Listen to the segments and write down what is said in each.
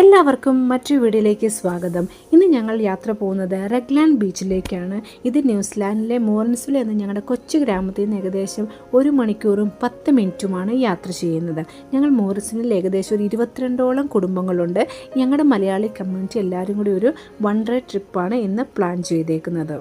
എല്ലാവർക്കും മറ്റൊരു വീഡിയോയിലേക്ക് സ്വാഗതം. ഇന്ന് ഞങ്ങൾ യാത്ര പോകുന്നത് റഗ്ലാൻഡ് ബീച്ചിലേക്കാണ്. ഇത് ന്യൂസിലാൻഡിലെ മോറൻസ്വിൽ എന്ന ഞങ്ങളുടെ കൊച്ചു ഗ്രാമത്തിൽ നിന്ന് ഏകദേശം 1 മണിക്കൂറും 10 മിനിറ്റുമാണ് യാത്ര ചെയ്യുന്നത്. ഞങ്ങൾ മോറൻസ്വിൽ ഏകദേശം ഒരു 22ഓളം കുടുംബങ്ങളുണ്ട്. ഞങ്ങളുടെ മലയാളി കമ്മ്യൂണിറ്റി എല്ലാവരും കൂടി ഒരു വൺ ഡേ ട്രിപ്പാണ് ഇന്ന് പ്ലാൻ ചെയ്തേക്കുന്നത്.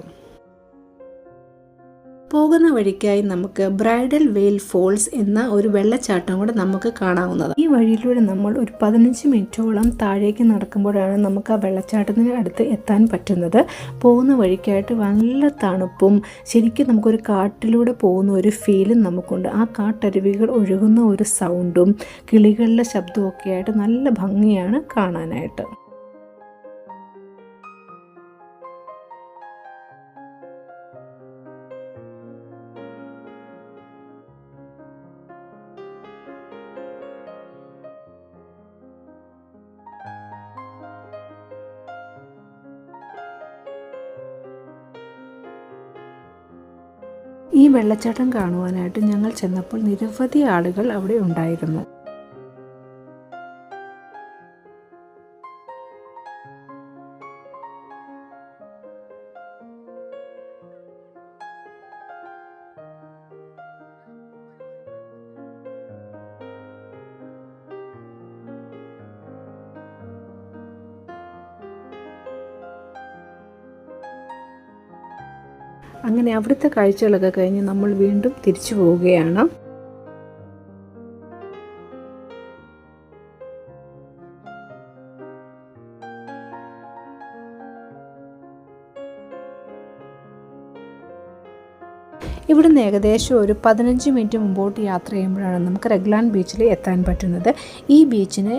പോകുന്ന വഴിക്കായി നമുക്ക് ബ്രൈഡൽ വെയിൽ ഫോൾസ് എന്ന ഒരു വെള്ളച്ചാട്ടം കൂടെ നമുക്ക് കാണാവുന്നതാണ്. ഈ വഴിയിലൂടെ നമ്മൾ ഒരു 15 മിനിറ്റോളം താഴേക്ക് നടക്കുമ്പോഴാണ് നമുക്ക് ആ വെള്ളച്ചാട്ടത്തിന് അടുത്ത് എത്താൻ പറ്റുന്നത്. പോകുന്ന വഴിക്കായിട്ട് നല്ല തണുപ്പും ശരിക്കും നമുക്കൊരു കാട്ടിലൂടെ പോകുന്ന ഒരു ഫീലും നമുക്കുണ്ട്. ആ കാട്ടരുവികൾ ഒഴുകുന്ന ഒരു സൗണ്ടും കിളികളുടെ ശബ്ദവും ഒക്കെ ആയിട്ട് നല്ല ഭംഗിയാണ് കാണാനായിട്ട്. ഈ വെള്ളച്ചാട്ടം കാണുവാനായിട്ട് ഞങ്ങൾ ചെന്നപ്പോൾ നിരവധി ആളുകൾ അവിടെ ഉണ്ടായിരുന്നു. അങ്ങനെ അവിടുത്തെ കാഴ്ചകളൊക്കെ കഴിഞ്ഞ് നമ്മൾ വീണ്ടും തിരിച്ചു പോവുകയാണ്. ഇവിടുന്ന് ഏകദേശം ഒരു 15 മിനിറ്റ് മുമ്പോട്ട് യാത്ര ചെയ്യുമ്പോഴാണ് നമുക്ക് റഗ്ലാൻഡ് ബീച്ചിൽ എത്താൻ പറ്റുന്നത്. ഈ ബീച്ചിന്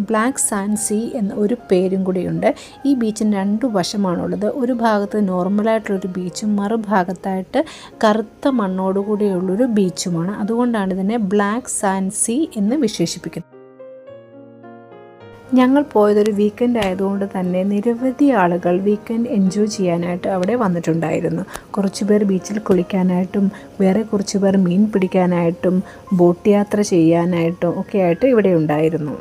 ബ്ലാക്ക് സാൻഡ് സീ എന്ന ഒരു പേരും കൂടിയുണ്ട്. ഈ ബീച്ചിന് 2 വശമാണുള്ളത്. ഒരു ഭാഗത്ത് നോർമലായിട്ടുള്ളൊരു ബീച്ചും മറുഭാഗത്തായിട്ട് കറുത്ത മണ്ണോടുകൂടിയുള്ളൊരു ബീച്ചുമാണ്. അതുകൊണ്ടാണ് ഇതിനെ ബ്ലാക്ക് സാൻഡ് സീ എന്ന് വിശേഷിപ്പിക്കുന്നത്. ഞങ്ങൾ പോയതൊരു വീക്കെൻഡ് ആയതുകൊണ്ട് തന്നെ നിരവധി ആളുകൾ വീക്കെൻഡ് എൻജോയ് ചെയ്യാനായിട്ട് അവിടെ വന്നിട്ടുണ്ടായിരുന്നു. കുറച്ച് പേർ ബീച്ചിൽ കുളിക്കാനായിട്ടും വേറെ കുറച്ച് പേർ മീൻ പിടിക്കാനായിട്ടും ബോട്ട് യാത്ര ചെയ്യാനായിട്ടും ഒക്കെ ആയിട്ട് ഇവിടെ ഉണ്ടായിരുന്നു.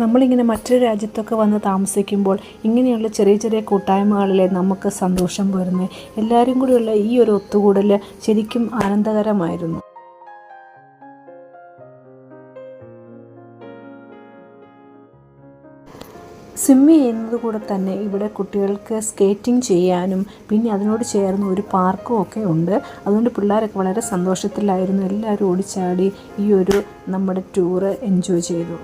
നമ്മളിങ്ങനെ മറ്റൊരു രാജ്യത്തൊക്കെ വന്ന് താമസിക്കുമ്പോൾ ഇങ്ങനെയുള്ള ചെറിയ ചെറിയ കൂട്ടായ്മകളിലെ നമുക്ക് സന്തോഷം വരുന്നത്. എല്ലാവരും കൂടിയുള്ള ഈ ഒരു ഒത്തുകൂടൽ ശരിക്കും ആനന്ദകരമായിരുന്നു. സ്വിമ്മ് ചെയ്യുന്നത് കൂടെ തന്നെ ഇവിടെ കുട്ടികൾക്ക് സ്കേറ്റിംഗ് ചെയ്യാനും പിന്നെ അതിനോട് ചേർന്ന് ഒരു പാർക്കും ഒക്കെ ഉണ്ട്. അതുകൊണ്ട് പിള്ളേരൊക്കെ വളരെ സന്തോഷത്തിലായിരുന്നു. എല്ലാവരും ഓടിച്ചാടി ഈ ഒരു നമ്മുടെ ടൂറ് എൻജോയ് ചെയ്തു.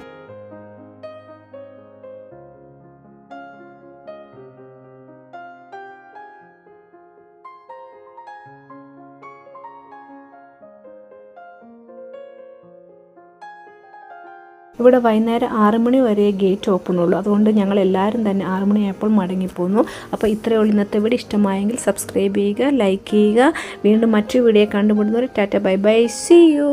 ഇവിടെ വൈകുന്നേരം 6 മണി വരെ ഗേറ്റ് ഓപ്പൺ ഉള്ളൂ. അതുകൊണ്ട് ഞങ്ങൾ എല്ലാവരും തന്നെ 6 മണിയായപ്പോൾ മടങ്ങിപ്പോന്നു. അപ്പോൾ ഇത്രയേ ഉള്ളൂ ഇന്നത്തെ വീഡിയോ. ഇഷ്ടമായെങ്കിൽ സബ്സ്ക്രൈബ് ചെയ്യുക, ലൈക്ക് ചെയ്യുക. വീണ്ടും മറ്റൊരു വീഡിയോ കണ്ടുമുട്ടുന്നവരെ tata bye bye, see U.